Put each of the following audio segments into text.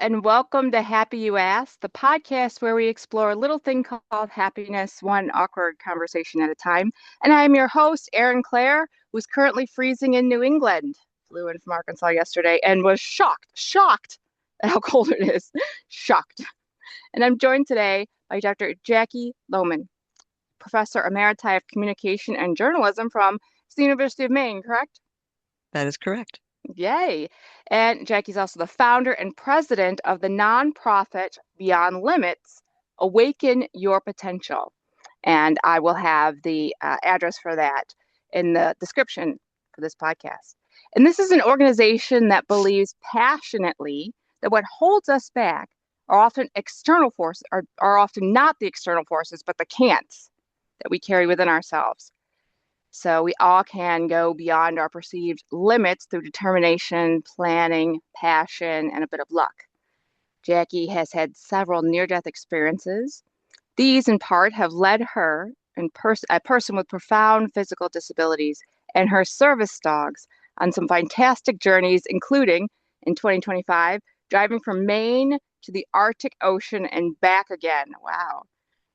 and welcome to Happy You Asked, the podcast where we explore a little thing called happiness, one awkward conversation at a time. And I'm your host, Erin Clare, who's currently freezing in New England. Flew in from Arkansas yesterday and was shocked at how cold it is. Shocked. And I'm joined today by Dr. Jacqui Lowman, Professor Emeriti of Communication and Journalism from the University of Maine, correct? That is correct. Yay. And Jacqui's also the founder and president of the nonprofit Beyond Limits, Awaken Your Potential. And I will have the address for that in the description for this podcast. And this is an organization that believes passionately that what holds us back are often external forces, are often not the external forces, but the can'ts that we carry within ourselves. So we all can go beyond our perceived limits through determination, planning, passion, and a bit of luck. Jacqui has had several near-death experiences. These, in part, have led her, a person with profound physical disabilities, and her service dogs on some fantastic journeys, including, in 2025, driving from Maine to the Arctic Ocean and back again. Wow.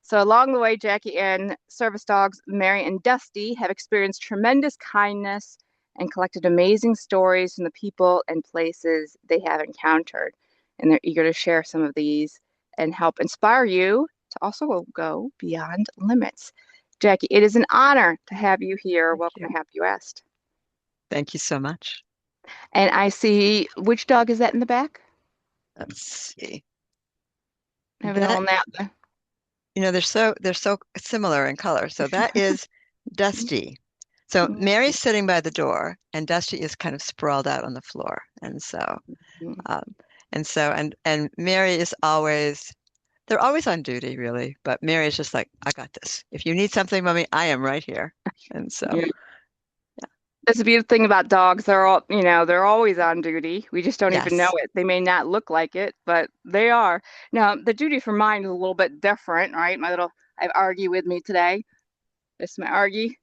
So along the way, Jacqui and service dogs Mary and Dusty have experienced tremendous kindness and collected amazing stories from the people and places they have encountered. And they're eager to share some of these and help inspire you to also go beyond limits. Jacqui, it is an honor to have you here. Thank Welcome you. to Happy You Asked. Thank you so much. And I see, which dog is that in the back? Let's see. Having a That, little nap. they're so similar in color. So that is Dusty. So Mary's sitting by the door and Dusty is kind of sprawled out on the floor. Um, and Mary is always, they're always on duty really, but Mary is just like, I got this. If you need something, mommy, I am right here. And so, Yeah. That's the beautiful thing about dogs. They're always on duty. We just don't even know yes, it. They may not look like it, but they are. Now, the duty for mine is a little bit different, right? I have Argy with me today. This is my Argy,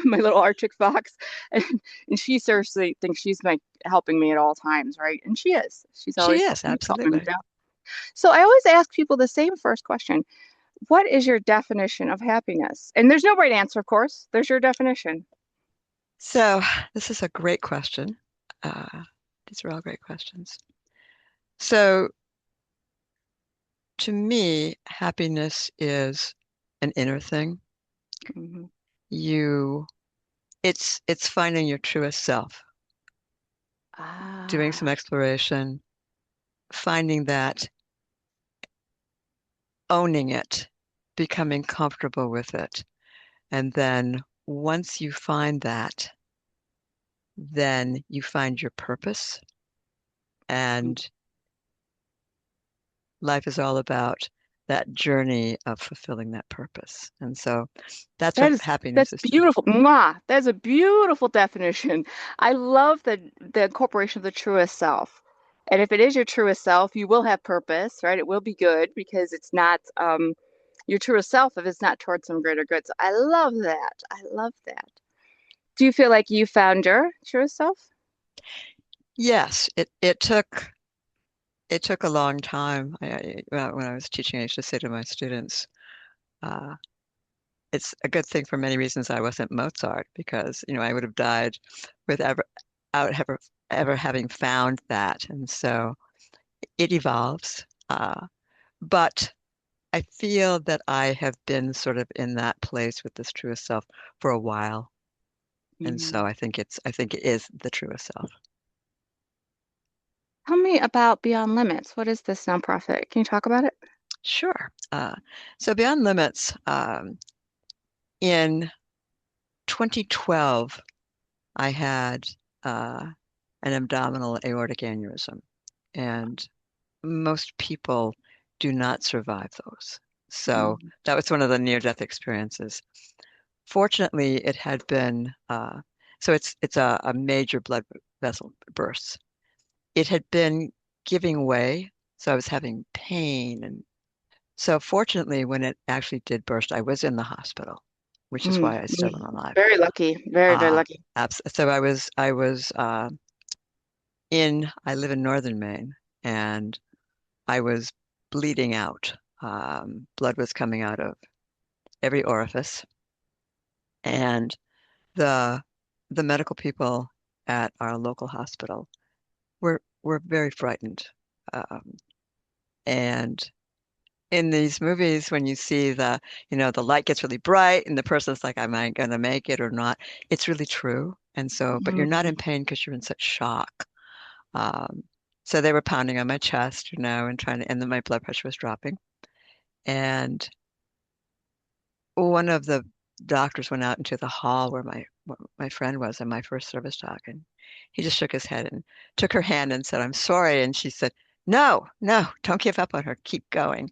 my little Arctic fox. And, and she seriously thinks she's like helping me at all times, right? And she is. She's she always is, helping me absolutely. down. So I always ask people the same first question. What is your definition of happiness? And there's no right answer, of course. There's your definition. So this is a great question. Uh, these are all great questions. So to me, happiness is an inner thing. Mhm. You, it's finding your truest self, doing some Ah. exploration, finding that, owning it, becoming comfortable with it. And then once you find that, then you find your purpose. And life is all about that journey of fulfilling that purpose. And so that's That what is happiness that's is to me. beautiful. Mwah. That's a beautiful definition. I love the incorporation of the truest self. And if it is your truest self, you will have purpose, right? It will be good because it's not your truest self if it's not towards some greater good. So I love that. I love that. Do you feel like you found your truest self? Yes, it took a long time. When I was teaching, I used to say to my students, uh, it's a good thing for many reasons I wasn't Mozart because, I would have died without ever having found that. And so it evolves. But I feel that I have been sort of in that place with this truest self for a while. And so Mhm. I think it is the truest self. Tell me about Beyond Limits. What is this nonprofit? Can you talk about it? Sure. So Beyond Limits, in 2012, I had an abdominal aortic aneurysm, and most people do not survive those. So Mhm. that was one of the near-death experiences. Fortunately, it had been so it's a major blood vessel burst. It had been giving way, so I was having pain, and so fortunately, when it actually did burst, I was in the hospital, which is why I still am alive. Very lucky. Very, very Uh, lucky. so I live in northern Maine, and I was bleeding out. Blood was coming out of every orifice, and the the medical people at our local hospital were very frightened. Um, and in these movies, when you see the light gets really bright and the person's like, am I gonna make it or not? It's really true. And so, but you're not Mhm. in pain because you're in such shock. Um, so they were pounding on my chest, and trying to, and then my blood pressure was dropping. And one of the doctors went out into the hall where my friend was in my first service dog, and he just shook his head and took her hand and said, "I'm sorry." And she said, "No, no, don't give up on her. Keep going.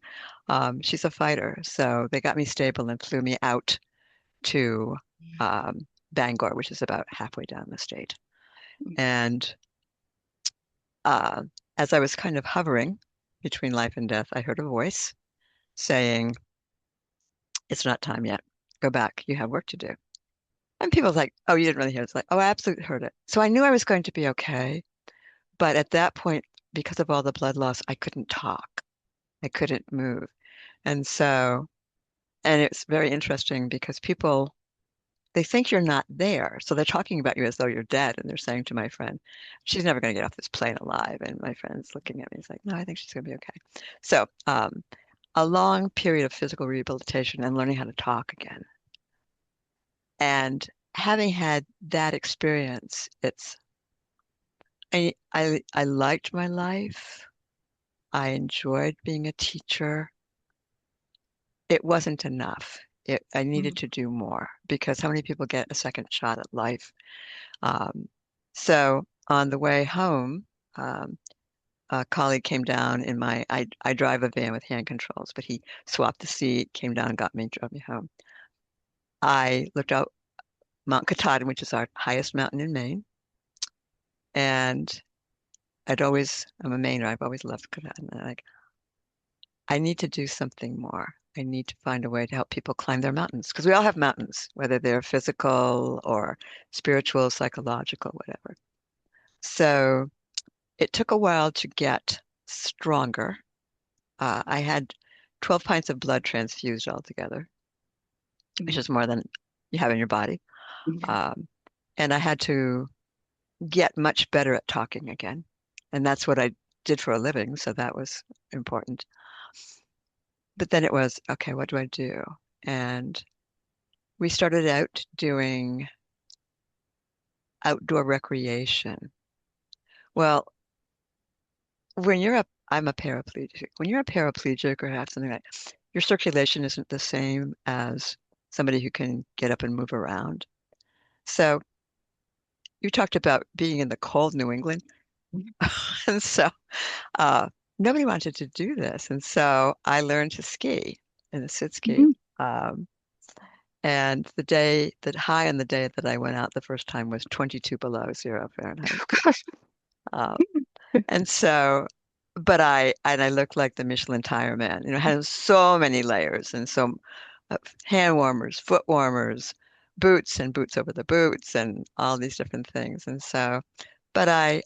She's a fighter." So they got me stable and flew me out to Bangor, which is about halfway down the state. And uh, as I was kind of hovering between life and death, I heard a voice saying, "It's not time yet. Go back. You have work to do." And people was like, "Oh, you didn't really hear it." It's like, "Oh, I absolutely heard it." So I knew I was going to be okay. But at that point, because of all the blood loss, I couldn't talk. I couldn't move. And so, and it's very interesting because people, they think you're not there. So they're talking about you as though you're dead. And they're saying to my friend, "She's never going to get off this plane alive." And my friend's looking at me. He's like, "No, I think she's going to be okay." So, a long period of physical rehabilitation and learning how to talk again. And having had that experience, I liked my life. I enjoyed being a teacher. It wasn't enough. I needed Mhm. to do more because how many people get a second shot at life? Um, so on the way home, um, a colleague came down I drive a van with hand controls, but he swapped the seat, came down, and got me, drove me home. I looked out Mount Katahdin, which is our highest mountain in Maine, and I'm a Mainer, I've always loved Katahdin. And I need to do something more. I need to find a way to help people climb their mountains because we all have mountains, whether they're physical or spiritual, psychological, whatever. So it took a while to get stronger. I had 12 pints of blood transfused altogether, which Mhm. is more than you have in your body. Yeah. Um, and I had to get much better at talking again. And that's what I did for a living. So that was important. But then it was, okay, what do I do? And we started out doing outdoor recreation. Well, I'm a paraplegic. When you're a paraplegic or have something like, your circulation isn't the same as somebody who can get up and move around. So you talked about being in the cold New England. And so uh, nobody wanted to do this. And so I learned to ski in a sit ski. Mhm. Um, and the high on the day that I went out the first time was 22 below zero Fahrenheit. Oh, gosh. Um, And so, but I looked like the Michelin tire man. It has so many layers and so hand warmers, foot warmers, boots and boots over the boots and all these different things. And so, but I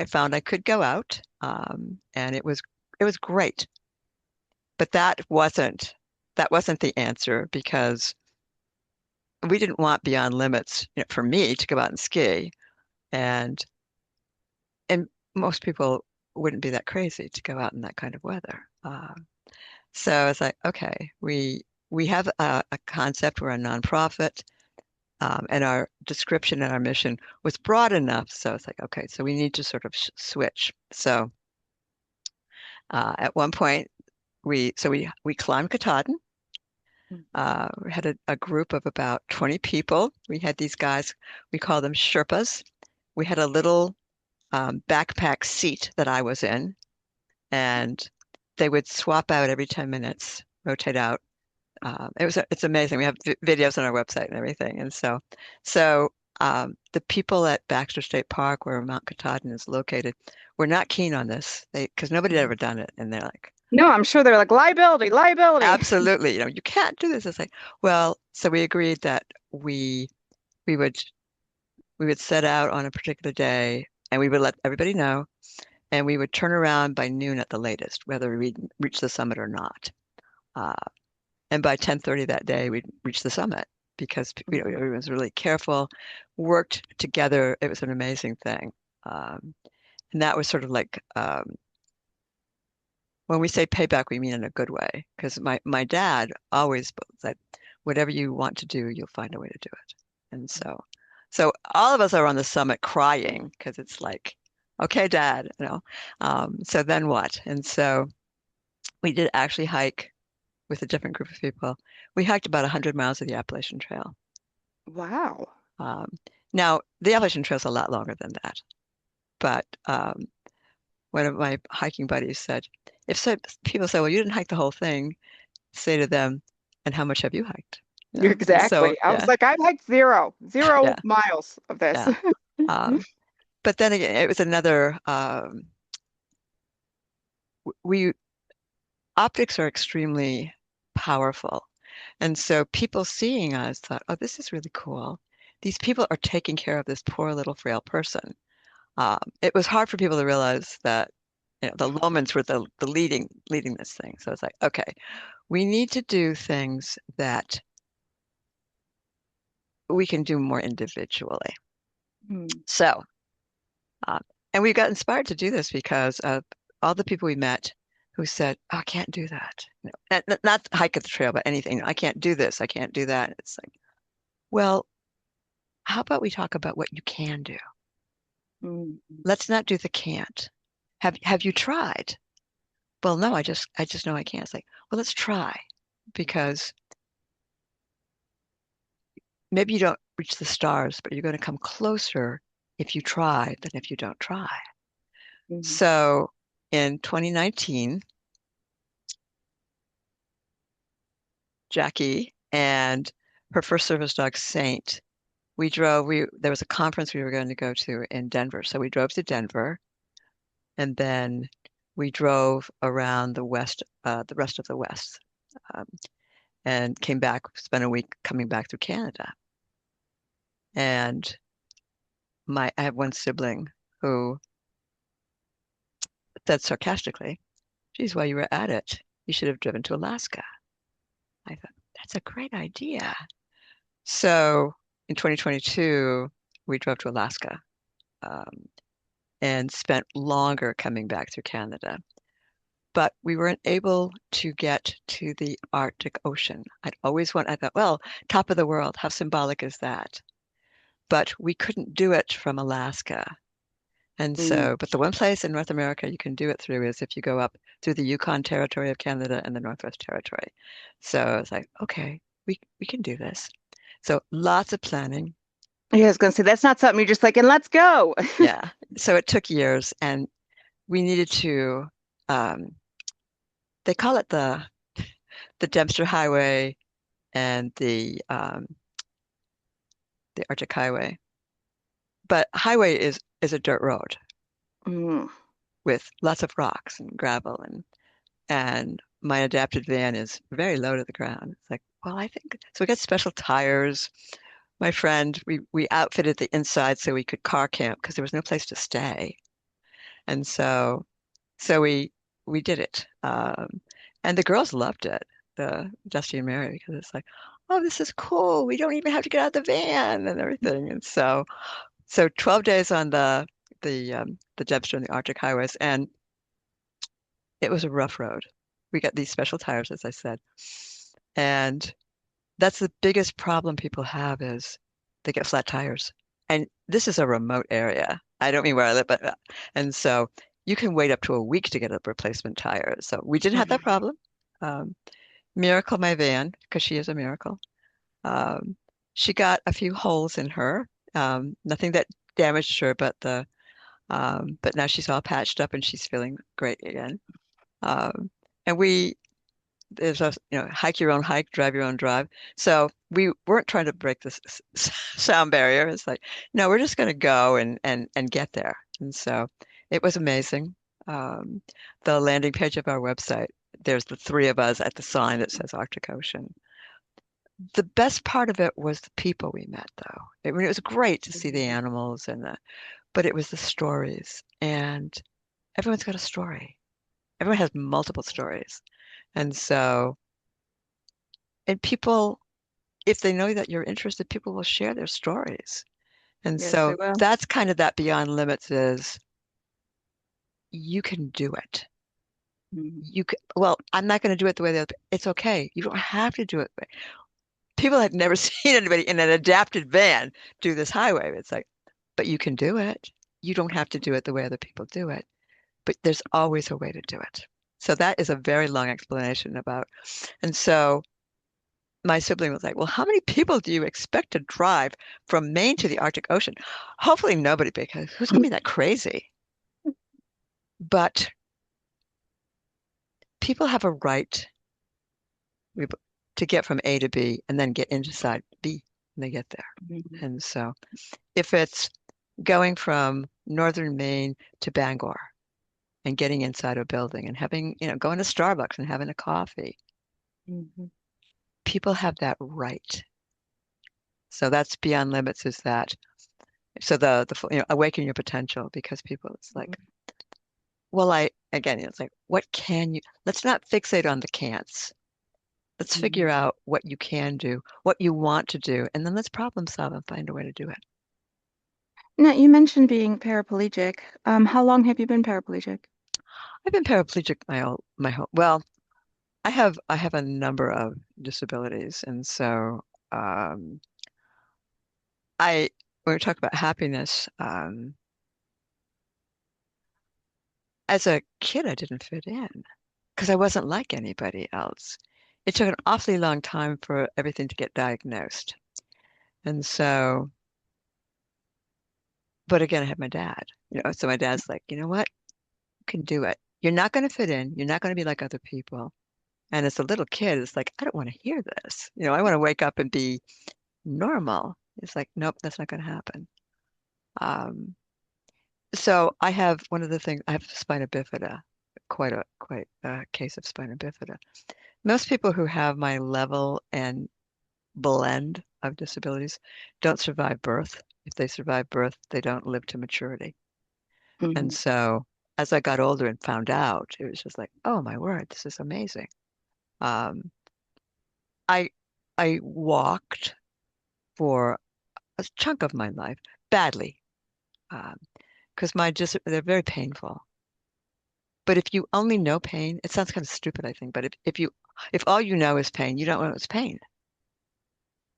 found I could go out, and it was great. But that wasn't the answer because we didn't want beyond limits, for me to go out and ski. And and most people wouldn't be that crazy to go out in that kind of weather. So it's like, okay, we have a concept. We're a nonprofit, and our description and our mission was broad enough. So it's like, okay, so we need to sort of switch. So at one point, we climbed Katahdin. We had a group of about 20 people. We had these guys, we call them Sherpas. We had a little backpack seat that I was in, and they would swap out every 10 minutes, rotate out. It's amazing. We have videos on our website and everything. And so the people at Baxter State Park, where Mount Katahdin is located, were not keen on this. Because nobody had ever done it, and they're like, No, I'm sure they're like liability, liability. absolutely, you can't do this. It's like, well, so we agreed that we would we would set out on a particular day, and we would let everybody know. and we would turn around by noon at the latest, whether we'd reach the summit or not. Uh, and by 10:30 that day, we'd reach the summit because Mhm. everyone was really careful, worked together. It was an amazing thing. And that was sort of like when we say payback, we mean in a good way. Because my dad always said, whatever you want to do, you'll find a way to do it. And so all of us are on the summit crying because it's like, okay, Dad, you know. So then what? And so we did actually hike with a different group of people. We hiked about 100 miles of the Appalachian Trail. Wow. Um, Now, the Appalachian Trail is a lot longer than that, but one of my hiking buddies said, if so, people say, well, you didn't hike the whole thing, say to them, and how much have you hiked? You know, and so, Exactly. I was yeah, like, I've hiked zero yeah, miles of this. yeah. Um, but then again, it was another, we, optics are extremely powerful. And so people seeing us thought, oh, this is really cool. These people are taking care of this poor little frail person. It was hard for people to realize that, the Lomans were the leading this thing. So it's like, okay, we need to do things that we can do more individually. Mm, So, um, and we got inspired to do this because of all the people we met who said, oh, I can't do that. Not hike at the trail, but anything. I can't do this. I can't do that. It's like, well, how about we talk about what you can do? mm, Let's not do the can't. Have you tried? Well, no, I just know I can't. It's like, well, let's try because maybe you don't reach the stars, but you're going to come closer if you try than if you don't try. mm. So in 2019, Jacqui and her first service dog, Saint, there was a conference we were going to go to in Denver. So we drove to Denver and then we drove around the rest of the West, um, and came back, spent a week coming back through Canada. And I have one sibling who said sarcastically, geez, while you were at it, you should have driven to Alaska. I thought, that's a great idea. So in 2022, we drove to Alaska, um, and spent longer coming back through Canada. But we weren't able to get to the Arctic Ocean. I thought, well, top of the world, how symbolic is that? But we couldn't do it from Alaska. And Mm. so, but the one place in North America you can do it through is if you go up through the Yukon Territory of Canada and the Northwest Territory. So it's like, okay, we can do this. So lots of planning. Yeah, I was gonna say that's not something you're just like, and let's go. Yeah. So it took years and we needed to, um, they call it the Dempster Highway and the Arctic Highway. But highway is a dirt road Mm, with lots of rocks and gravel and my adapted van is very low to the ground. It's like, well, I think so. We got special tires. My friend, we outfitted the inside so we could car camp because there was no place to stay, and so we did it. And the girls loved it, the Dusty and Mary, because it's like, oh, this is cool. We don't even have to get out of the van and everything. And so 12 days on the Debster and the Arctic highways, and it was a rough road. We got these special tires, as I said. And that's the biggest problem people have is they get flat tires. And this is a remote area. I don't mean where I live, but and so you can wait up to a week to get a replacement tire. So we didn't have that mhm, problem. Um, Miracle my van, because she is a miracle. Um, she got a few holes in her. Nothing that damaged her, but now she's all patched up and she's feeling great again. Um, and there's a, hike your own hike, drive your own drive. So we weren't trying to break this sound barrier. It's like, no, we're just going to go and get there. And so it was amazing. Um, the landing page of our website, there's the three of us at the sign that says Arctic Ocean. The best part of it was the people we met, though. It was great to see the mhm, animals but it was the stories. And everyone's got a story. Everyone has multiple stories. And so, and people, if they know that you're interested, people will share their stories. And Yes, they so will. that's kind of that beyond limits is you can do it. Mhm. You can, well, I'm not going to do it the way it's okay. You don't have to do it. People had never seen anybody in an adapted van do this highway. It's like, but you can do it. You don't have to do it the way other people do it, but there's always a way to do it. So that is a very long explanation about. And so my sibling was like, well, how many people do you expect to drive from Maine to the Arctic Ocean? Hopefully nobody, because who's going to be that crazy? But people have a right to get from A to B and then get into side B when they get there. Mhm. And so if it's going from northern Maine to Bangor and getting inside a building and having, going to Starbucks and having a coffee, Mhm. people have that right. So that's beyond limits is that. So awaken your potential because people, it's like, well, again, it's like, what can you, let's not fixate on the can'ts. Let's figure Mhm. out what you can do, what you want to do, and then let's problem solve and find a way to do it. Now, you mentioned being paraplegic. How long have you been paraplegic? I've been paraplegic my whole, well, I have a number of disabilities, and so um, I when we talk about happiness, as a kid, I didn't fit in because I wasn't like anybody else. It took an awfully long time for everything to get diagnosed, and so, but again, I had my dad, so my dad's like, you know what, you can do it. You're not going to fit in. You're not going to be like other people. And as a little kid, it's like, I don't want to hear this. I want to wake up and be normal. It's like, nope, that's not going to happen. Um, so I have one of the things, I have spina bifida, quite a case of spina bifida. Most people who have my level and blend of disabilities don't survive birth. If they survive birth, they don't live to maturity. And Mhm. so as I got older and found out, it was just like, oh my word, this is amazing. Um, I I walked for a chunk of my life badly because they're very painful. But if you only know pain, it sounds kind of stupid, I think. But if all you know is pain, you don't know it's pain.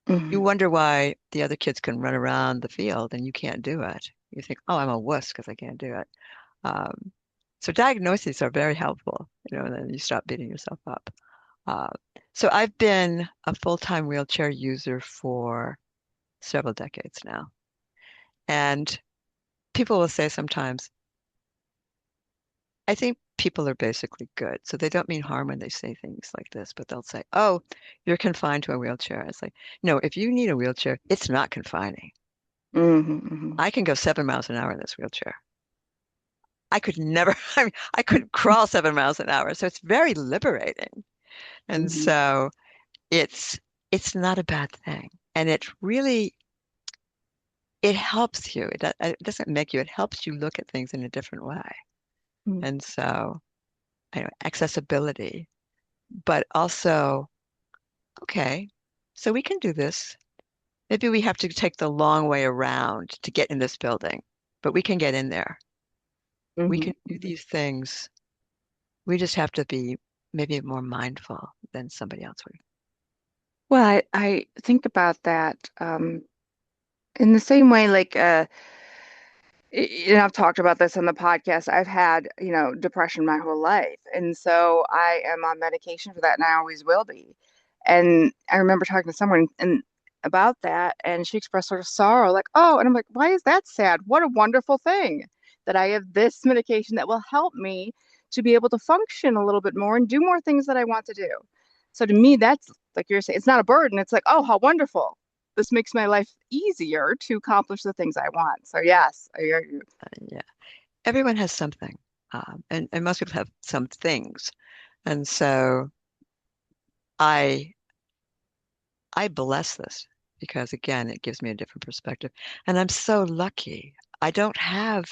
You Mhm. wonder why the other kids can run around the field and you can't do it. You think, oh, I'm a wuss because I can't do it. Um, so diagnoses are very helpful, and then you stop beating yourself up. Uh, so I've been a full-time wheelchair user for several decades now. And people will say sometimes, I think people are basically good. So they don't mean harm when they say things like this, but they'll say, oh, you're confined to a wheelchair. It's like, no, if you need a wheelchair, it's not confining. Mhm. Mhm. I can go 7 miles an hour in this wheelchair. I could never, I mean, I could crawl 7 miles an hour. So it's very liberating. And Mhm. so it's it's not a bad thing. And it helps you. It doesn't make you, it helps you look at things in a different way. Mhm. And so, accessibility, but also, okay, so we can do this. Maybe we have to take the long way around to get in this building, but we can get in there. We Mhm. can do these things. We just have to be maybe more mindful than somebody else would. Well, I think about that in the same way, like I've talked about this on the podcast. I've had, depression my whole life. And so I am on medication for that and I always will be. And I remember talking to someone and about that and she expressed sort of sorrow, like, oh, and I'm like, why is that sad? What a wonderful thing that I have this medication that will help me to be able to function a little bit more and do more things that I want to do. So to me, that's like you're saying, it's not a burden. It's like, oh, how wonderful. This makes my life easier to accomplish the things I want. So yes, I hear you. Yeah, everyone has something, and most people have some things. And so I I bless this because again, it gives me a different perspective. And I'm so lucky. I don't have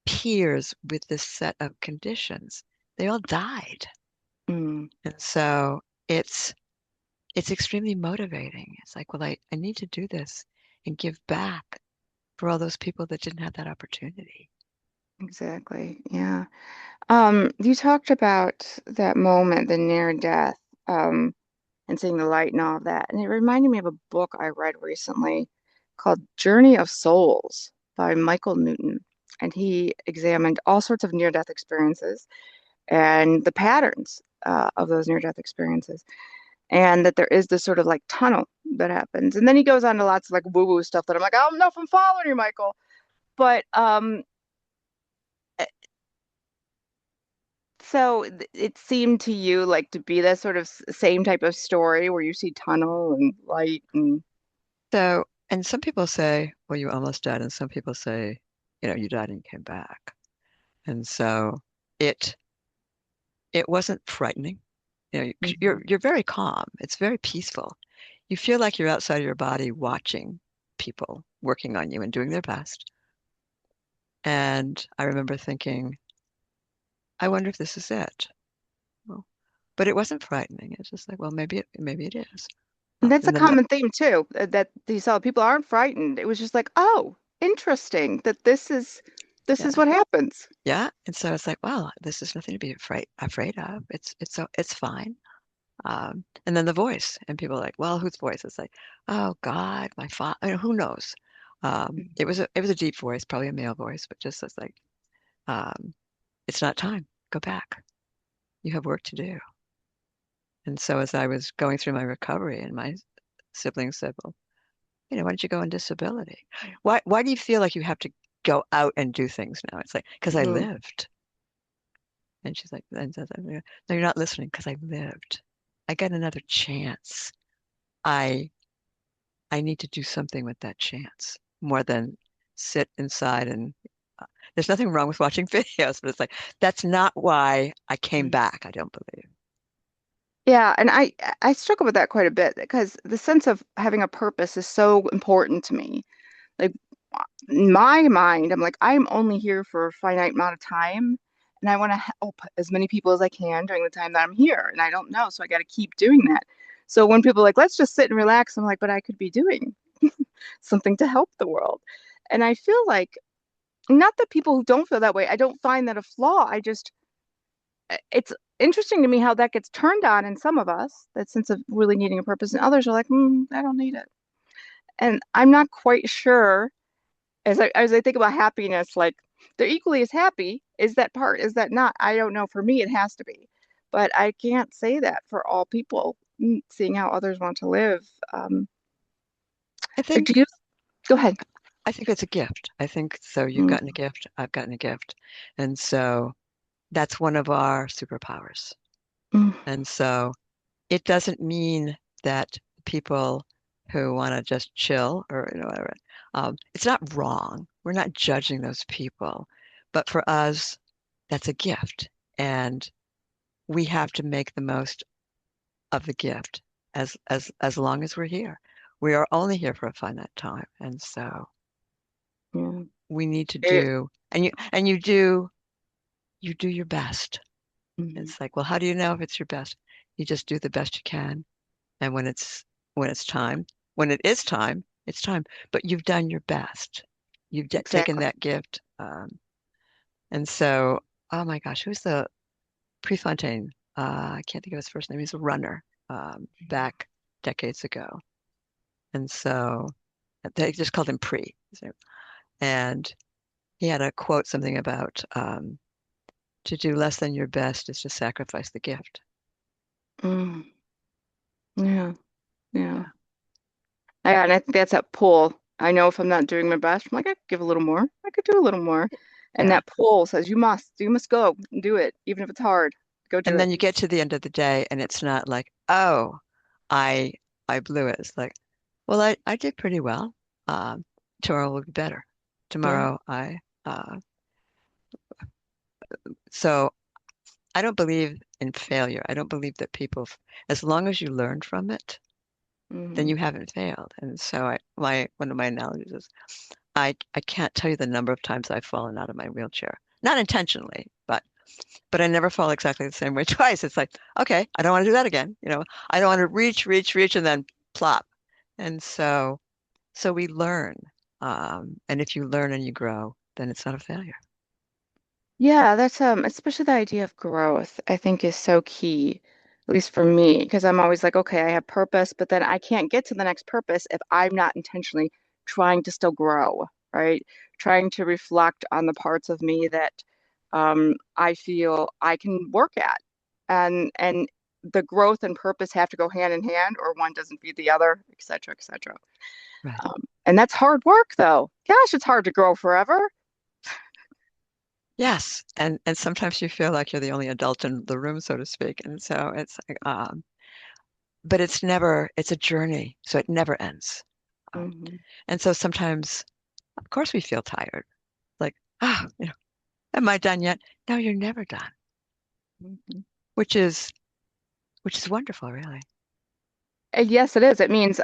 peers with this set of conditions, they all died. Mm, And so it's it's extremely motivating. It's like, well, I need to do this and give back for all those people that didn't have that opportunity. exactly. Yeah. You talked about that moment, the near death, and seeing the light and all of that. And it reminded me of a book I read recently called Journey of Souls by Michael Newton. And he examined all sorts of near-death experiences and the patterns of those near-death experiences. And that there is this sort of like tunnel that happens. And then he goes on to lots of like woo-woo stuff that I'm like, I don't know if I'm following you, Michael. But so it seemed to you like to be that sort of same type of story where you see tunnel and light and So, and some people say, well, you almost died, and some people say, you died and you came back. And so it it wasn't frightening. Mhm. You're very calm. It's very peaceful. You feel like you're outside of your body watching people working on you and doing their best. And I remember thinking, I wonder if this is it. Well, but it wasn't frightening. It's just like, well, maybe it is. And that's a And then common theme too, that you saw people aren't frightened. It was just like, oh, interesting that this is yeah, what happens. yeah. And so it's like, well, this is nothing to be afraid of. It's fine. And then the voice, and people are like, well, whose voice? It's like, oh God, my father. Who knows? It was a deep voice, probably a male voice, but just it's like, um, it's not time. Go back. You have work to do. And so as I was going through my recovery, and my siblings said, well, why don't you go on disability? Why do you feel like you have to go out and do things now? It's like, because I Mm. lived. And she's like, and says, no, you're not listening because I lived. I got another chance. I I need to do something with that chance more than sit inside and there's nothing wrong with watching videos, but it's like that's not why I came Mm. back, I don't believe. Yeah, and I struggle with that quite a bit because the sense of having a purpose is so important to me. Like in my mind, I'm like, I'm only here for a finite amount of time, and I want to help as many people as I can during the time that I'm here. And I don't know, so I got to keep doing that. So when people are like, let's just sit and relax, I'm like, but I could be doing something to help the world. And I feel like, not that people who don't feel that way, I don't find that a flaw. I just, it's interesting to me how that gets turned on in some of us, that sense of really needing a purpose, and others are like, I don't need it. And I'm not quite sure as I think about happiness, like they're equally as happy. Is that part? Is that not? I don't know. For me, it has to be, but I can't say that for all people. Seeing how others want to live. I Do think you go ahead? I think it's a gift. I think so you've Mm, gotten a gift, I've gotten a gift. And so that's one of our superpowers. mm, And so it doesn't mean that people who want to just chill or whatever, it's not wrong. We're not judging those people, but for us, that's a gift, and we have to make the most of the gift as long as we're here. We are only here for a finite time, and so yeah. we need to It, do, and you do your best. mm, It's like, well, how do you know if it's your best? You just do the best you can. And when it's time, when it is time, it's time. But you've done your best. You've taken exactly. that gift. And so, oh my gosh, who's the Prefontaine? I can't think of his first name. He's a runner back decades ago. And so they just called him Pre. And he had a quote something about to do less than your best is to sacrifice the gift. Mm, yeah, yeah. Yeah. And I think that's that pull. I know if I'm not doing my best, I'm like, I could give a little more. I could do a little more. And Yeah. that pull says, you must go and do it, even if it's hard. Go do And it. then you get to the end of the day and it's not like, oh, I I blew it. It's like, well, I did pretty well. Um, Tomorrow will be better. Yeah. Tomorrow I so I don't believe in failure. I don't believe that as long as you learn from it, then Hmm. you haven't failed. And so I my one of my analogies is I can't tell you the number of times I've fallen out of my wheelchair. Not intentionally, but I never fall exactly the same way twice. It's like, okay, I don't want to do that again. I don't want to reach, and then plop. And so we learn. And if you learn and you grow, then it's not a failure. Yeah, that's especially the idea of growth, I think is so key, at least for me, because I'm always like, okay, I have purpose, but then I can't get to the next purpose if I'm not intentionally trying to still grow, right? Trying to reflect on the parts of me that I feel I can work at. And the growth and purpose have to go hand in hand, or one doesn't feed the other, et cetera, et cetera. Right. And that's hard work, though. Gosh, it's hard to grow forever. Yes. And sometimes you feel like you're the only adult in the room, so to speak. And so it's like, but it's a journey, so it never ends. Um, Hmm. and so sometimes, of course, we feel tired. Like, am I done yet? No, you're never done, Hmm. which is which is wonderful, really. Yes, it is. It means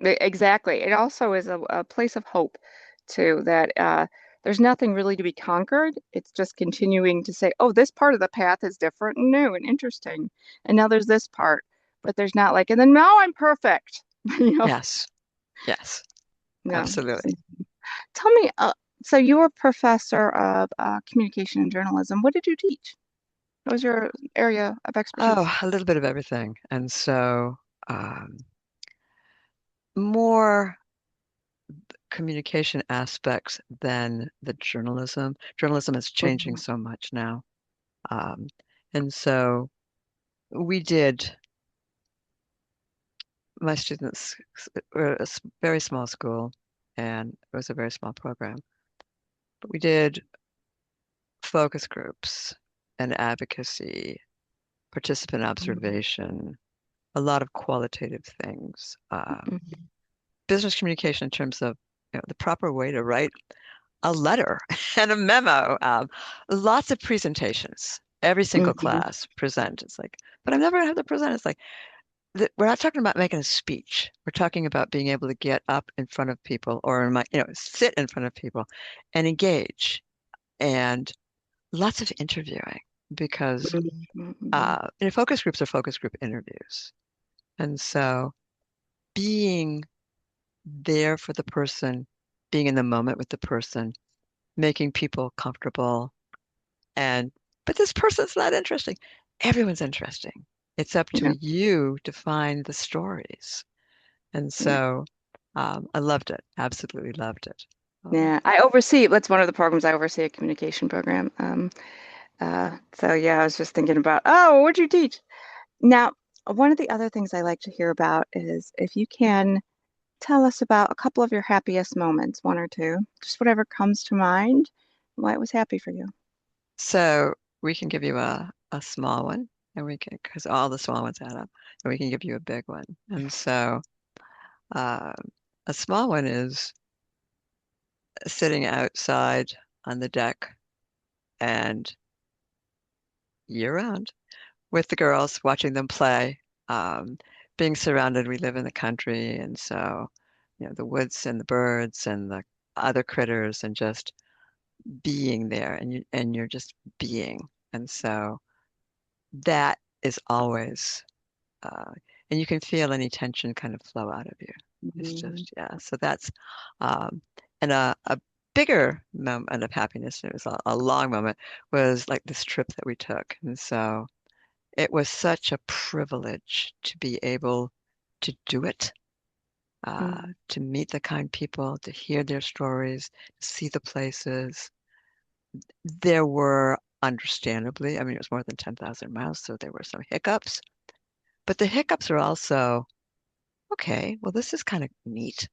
exactly. It also is a place of hope too, that there's nothing really to be conquered. It's just continuing to say, oh, this part of the path is different and new and interesting. And now there's this part, but there's not like, and then now I'm perfect. You know, Yes. Yes. no. So, Absolutely. tell me, so you were a professor of communication and journalism. What did you teach? What was your area of expertise? Oh, a little bit of everything. And so um, more communication aspects than the journalism. Journalism is changing Mhm. so much now. Um, and so we did, my students were a very small school and it was a very small program, but we did focus groups and advocacy, participant Mhm. observation, a lot of qualitative things. Mhm. Business communication in terms of the proper way to write a letter and a memo. Lots of presentations. Every single Mhm. class present. It's like, but I'm never gonna have to present. It's like we're not talking about making a speech. We're talking about being able to get up in front of people, or sit in front of people, and engage. And lots of interviewing because Mhm. focus groups are focus group interviews, and so being there for the person, being in the moment with the person, making people comfortable. And, but this person's not interesting. Everyone's interesting. It's up to Yeah. you to find the stories. And Yeah. so I loved it. Absolutely loved it. Yeah, I oversee, that's one of the programs I oversee, a communication program. So yeah, I was just thinking about, oh, what'd you teach? Now, one of the other things I like to hear about is if you can tell us about a couple of your happiest moments, one or two, just whatever comes to mind, why it was happy for you. So we can give you a small one, and we can, because all the small ones add up, and we can give you a big one. And so uh, a small one is sitting outside on the deck and year round with the girls, watching them play, being surrounded. We live in the country, and so, the woods and the birds and the other critters, and just being there, and you're just being. And so that is always, uh, and you can feel any tension kind of flow out of you. It's Mhm. just, yeah. So that's, um, and a bigger moment of happiness, it was a long moment, was like this trip that we took. And so it was such a privilege to be able to do it, Mhm. to meet the kind people, to hear their stories, to see the places. There were, understandably, I mean, it was more than 10,000 miles, so there were some hiccups, but the hiccups are also, okay, well, this is kind of neat.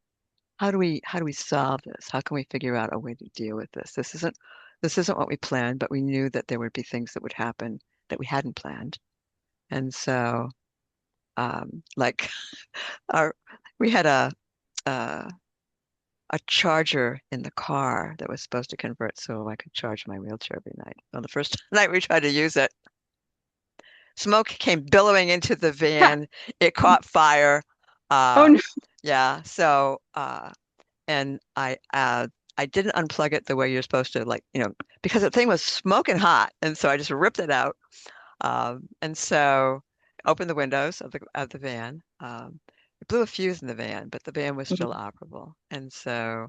How do we solve this? How can we figure out a way to deal with this? This isn't what we planned, but we knew that there would be things that would happen that we hadn't planned. And so, like our, we had uh, a charger in the car that was supposed to convert so I could charge my wheelchair every night. Well, the first night we tried to use it, smoke came billowing into the van. It caught fire. Oh Uh, no. yeah. So, and I I didn't unplug it the way you're supposed to, like, because the thing was smoking hot, and so I just ripped it out. And so opened the windows of the van. It blew a fuse in the van, but the van was still Mhm. operable. And so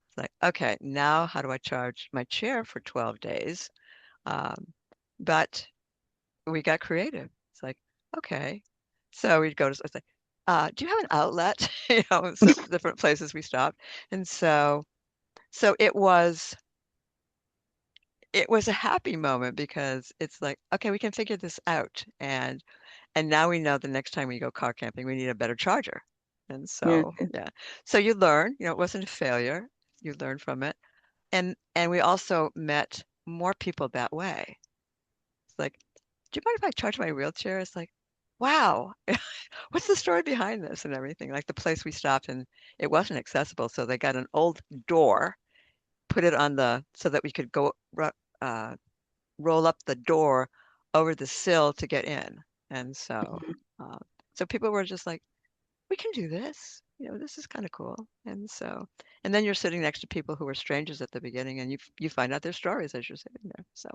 it's like, okay, now how do I charge my chair for 12 days? Um, but we got creative. It's like, okay. So we'd go to, it's like, do you have an outlet? So different places we stopped. And so it was a happy moment because it's like, okay, we can figure this out. And now we know the next time we go car camping, we need a better charger. And Yeah. so, yeah. So you learn, it wasn't a failure. You learn from it. And we also met more people that way. It's like, do you mind if I charge my wheelchair? It's like, wow, what's the story behind this and everything? Like the place we stopped and it wasn't accessible, so they got an old door, put it on so that we could uh, roll up the door over the sill to get in. And uh, so people were just like, we can do this. This is kind of cool. And then you're sitting next to people who were strangers at the beginning, and you find out their stories as you're sitting there. So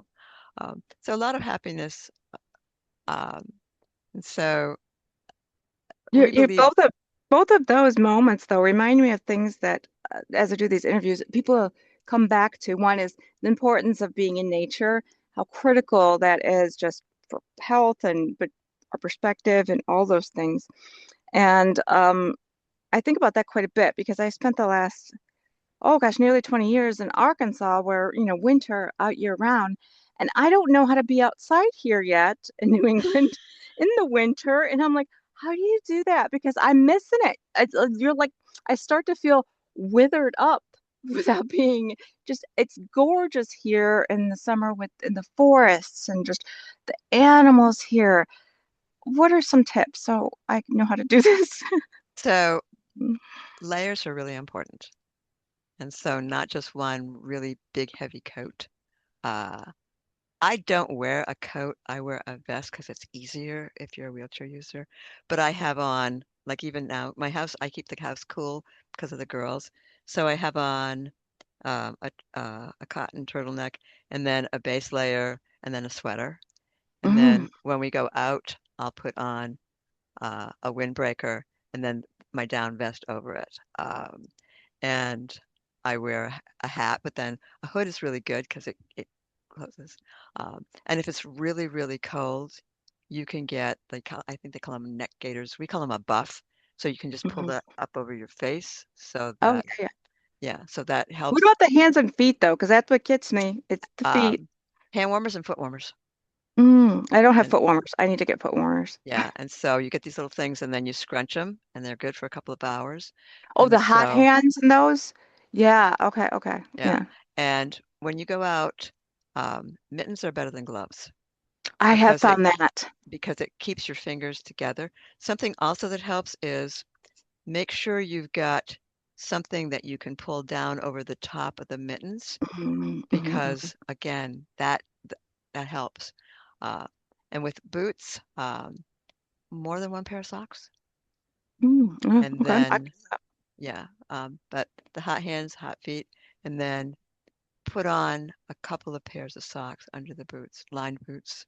a lot of happiness. Um, and so You, we you believe. both of those moments though remind me of things that as I do these interviews, people come back to. One is the importance of being in nature, how critical that is just for health and but our perspective and all those things. And I think about that quite a bit because I spent the last oh gosh, nearly 20 years in Arkansas where, winter out year round. And I don't know how to be outside here yet in New England in the winter. And I'm like, how do you do that? Because I'm missing it. You're like, I start to feel withered up without being just, it's gorgeous here in the summer with in the forests and just the animals here. What are some tips so I know how to do this? So layers are really important. And so not just one really big heavy coat. Uh, I don't wear a coat. I wear a vest because it's easier if you're a wheelchair user. But I have on, like even now, I keep the house cool because of the girls. So I have on a cotton turtleneck and then a base layer and then a sweater. And Mm, then when we go out, I'll put on a windbreaker and then my down vest over it. And I wear a hat, but then a hood is really good because it closes. And if it's really, really cold, you can get, I think they call them neck gaiters. We call them a buff. So you can just pull mhm. that up over your face so Oh, that, yeah. yeah, so that What helps. about the hands and feet though? Because that's what gets me. It's the feet. Um, Hand warmers and foot warmers. I don't have And foot warmers. I need to get foot warmers. yeah, and so you get these little things and then you scrunch them and they're good for a couple of hours. Oh, And the hot so, hands and those? Yeah. Okay. Okay. yeah. Yeah. And when you go out, mittens are better than gloves I have because it found that. because it keeps your fingers together. Something also that helps is make sure you've got something that you can pull down over the top of the mittens Mhm. because again, that helps. Uh, and with boots, more than one pair of socks. And Okay. then, yeah, but the hot hands, hot feet, and then put on a couple of pairs of socks under the boots, lined boots.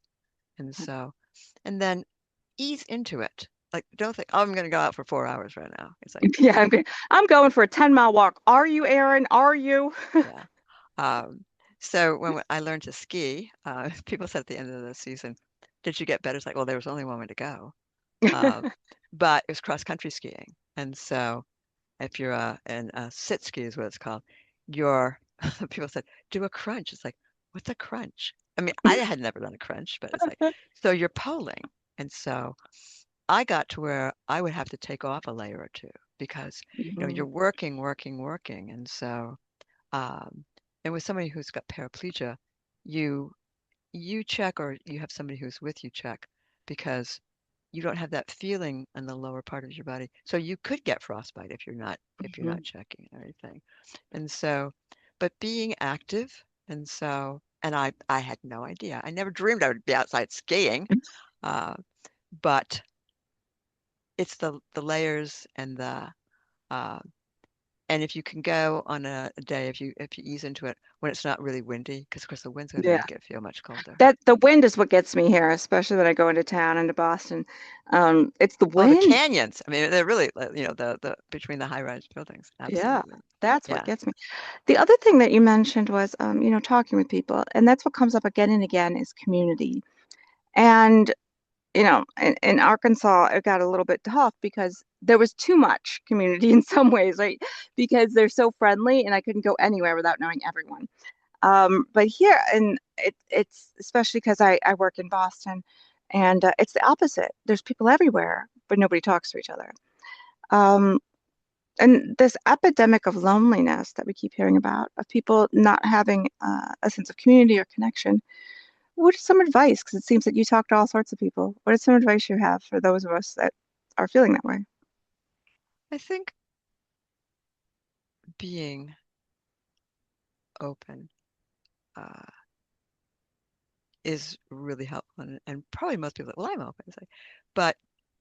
And then ease into it. Like, don't think, oh, I'm going to go out for 4 hours right now. It's like, Yeah. I'm going for a 10-mile walk. Are you, Aaron? Are you? yeah. Um, so when I learned to ski, people said at the end of the season, did you get better? It's like, well, there was only one way to go. Um, but it was cross country skiing. And so if you're sit ski is what it's called, you're, people said, do a crunch. It's like, what's a crunch? I mean, I had never done a crunch, but it's like, so you're poling. And so I got to where I would have to take off a layer or two because, you're Mhm. working, working, working. Um, and with somebody who's got paraplegia, you you check or you have somebody who's with you check because you don't have that feeling in the lower part of your body. So you could get frostbite if you're not Mhm. checking and everything. And so, but being active, and I had no idea. I never dreamed I would be outside skiing. Uh, but it's the layers and uh, And if you can go on a day, if you ease into it when it's not really windy, because of course the wind's going to Yeah. make it feel much colder. That the wind is what gets me here, especially when I go into town into Boston. It's the Oh, the wind. canyons. I mean, they're really, the between the high-rise buildings. Yeah, Absolutely. that's what Yeah. gets me. The other thing that you mentioned was, talking with people, and that's what comes up again and again is community. And, in Arkansas, it got a little bit tough because there was too much community in some ways, right? Because they're so friendly, and I couldn't go anywhere without knowing everyone. But here, and it's especially because I work in Boston, and it's the opposite. There's people everywhere, but nobody talks to each other. Um, and this epidemic of loneliness that we keep hearing about, of people not having a sense of community or connection. What is some advice? Because it seems that you talk to all sorts of people. What is some advice you have for those of us that are feeling that way? I think being open uh, is really helpful, and probably most people, well, I'm open, so, but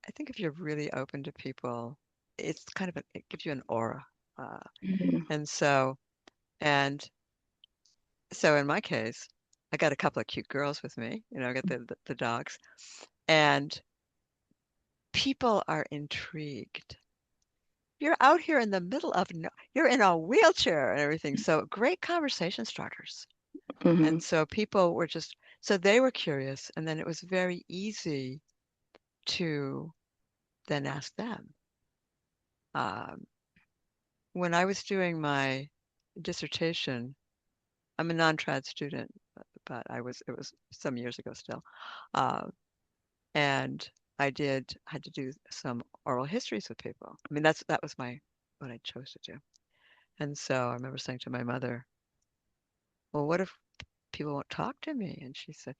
I think if you're really open to people, it's kind of it gives you an aura. Uh, Mhm. and so, and so in my case, I got a couple of cute girls with me, I got the dogs, and people are intrigued. You're out here in the middle of no, you're in a wheelchair and everything. So great conversation starters. Mhm. And so people were just, so they were curious, and then it was very easy to then ask them. Um, when I was doing my dissertation, I'm a non-trad student, but it was some years ago still. Uh, and had to do some oral histories with people. I mean, that was what I chose to do. And so I remember saying to my mother, well, what if people won't talk to me? And she said,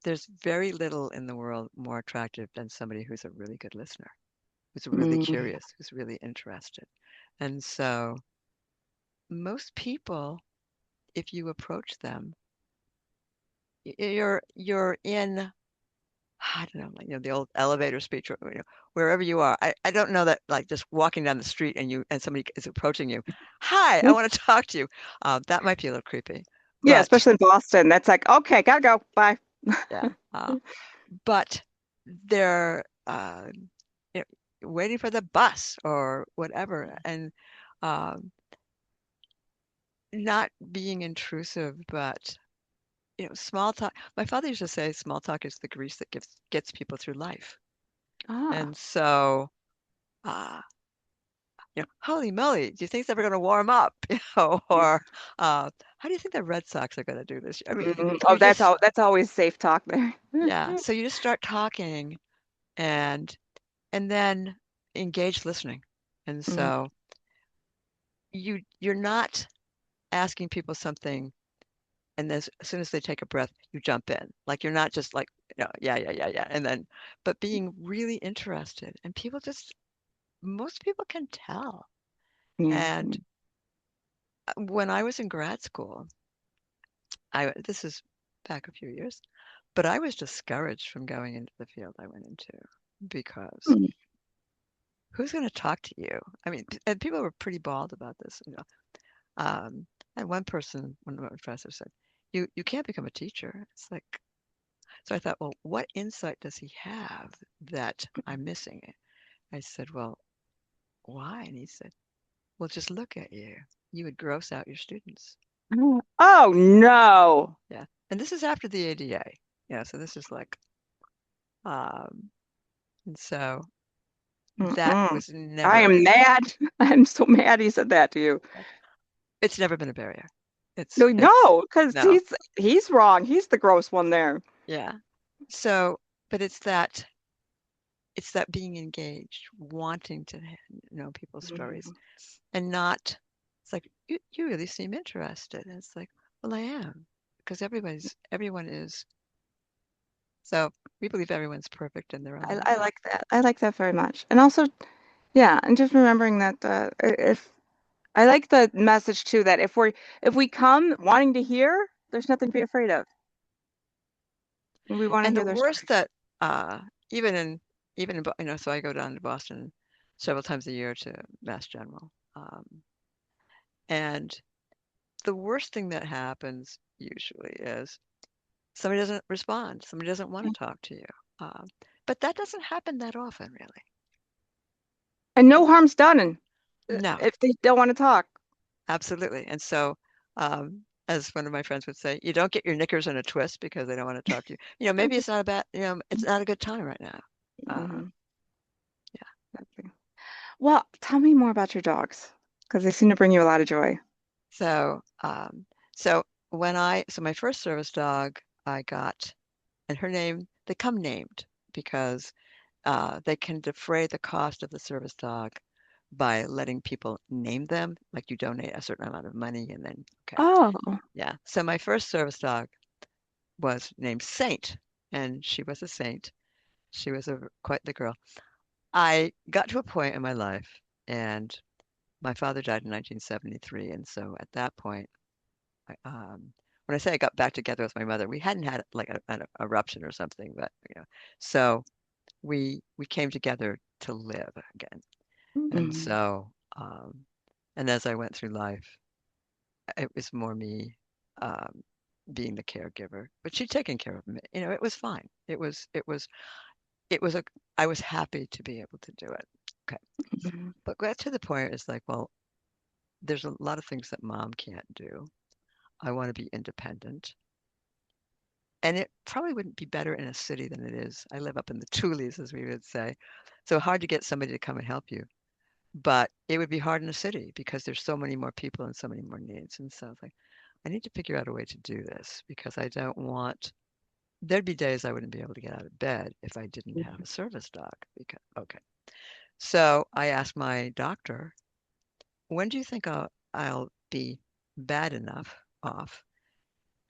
there's very little in the world more attractive than somebody who's a really good listener, who's really Mhm. curious, who's really interested. And so most people, if you approach them, you're in, I don't know, like, the old elevator speech, or, wherever you are. I don't know that like just walking down the street and somebody is approaching you. Hi, I want to talk to you. That might be a little creepy, Yeah, but especially in Boston. That's like, okay, gotta go. Bye. yeah. But they're you waiting for the bus or whatever, and um, not being intrusive, but small talk. My father used to say, "Small talk is the grease that gets people through life." Ah. And so, holy moly, do you think it's ever going to warm up? Or how do you think the Red Sox are going to do this year? I mean, Mhm. Oh, you just, that's always safe talk there. yeah. So you just start talking, and then engage listening. And Mhm. so you're not asking people something, and then as soon as they take a breath, you jump in. Like you're not just like, yeah, yeah, yeah, yeah, and then, but being really interested, and most people can tell. Yeah. And when I was in grad school, this is back a few years, but I was discouraged from going into the field I went into because Mhm. who's going to talk to you? I mean, and people were pretty bald about this. Um, and one of my professors said, "You can't become a teacher." It's like, so I thought, well, what insight does he have that I'm missing? I said, well, why? And he said, well, just look at you. You would gross out your students. Oh no. Yeah. And this is after the ADA. Yeah. So this is like, um, and so that Mm-mm. was I never, am mad. I'm so mad he said that to you. it's never been a barrier. No, It's, no, because no. he's wrong. He's the gross one there. Yeah. So, but it's that being engaged, wanting to know people's stories, Mhm. and not, it's like, you really seem interested. And it's like, well, I am, because everyone is. So we believe everyone's perfect in their own way. I like that. I like that very much. And also, yeah, and just remembering that if I like the message too that if we come wanting to hear, there's nothing to be afraid of. We want to And the hear their worst stories. that, even so I go down to Boston several times a year to Mass General. And the worst thing that happens usually is somebody doesn't respond, somebody doesn't want to talk to you. Um, but that doesn't happen that often, really. And no harm's done No, if they don't want to talk. absolutely. And so, as one of my friends would say, you don't get your knickers in a twist because they don't want to talk to you. Maybe it's not a bad, it's not a good time right now. Uh, Hmm. yeah. Well, tell me more about your dogs because they seem to bring you a lot of joy. So, so so my first service dog I got, and her name, they come named because they can defray the cost of the service dog by letting people name them, like you donate a certain amount of money and then, okay. Oh. Yeah. So my first service dog was named Saint, and she was a saint. She was quite the girl. I got to a point in my life, and my father died in 1973, and so at that point, when I say I got back together with my mother, we hadn't had like an eruption or something, but so we came together to live again. And Mhm. so, and as I went through life, it was more me um, being the caregiver, but she'd taken care of me. It was fine. It was a, I was happy to be able to do it. Okay. Mhm. But got to the point, it's like, well, there's a lot of things that mom can't do. I want to be independent. And it probably wouldn't be better in a city than it is. I live up in the Tules, as we would say. So hard to get somebody to come and help you. But it would be hard in a city because there's so many more people and so many more needs. And so it's like, I need to figure out a way to do this because I don't want, there'd be days I wouldn't be able to get out of bed if I didn't have a service dog. Because, okay. So I asked my doctor, when do you think I'll be bad enough off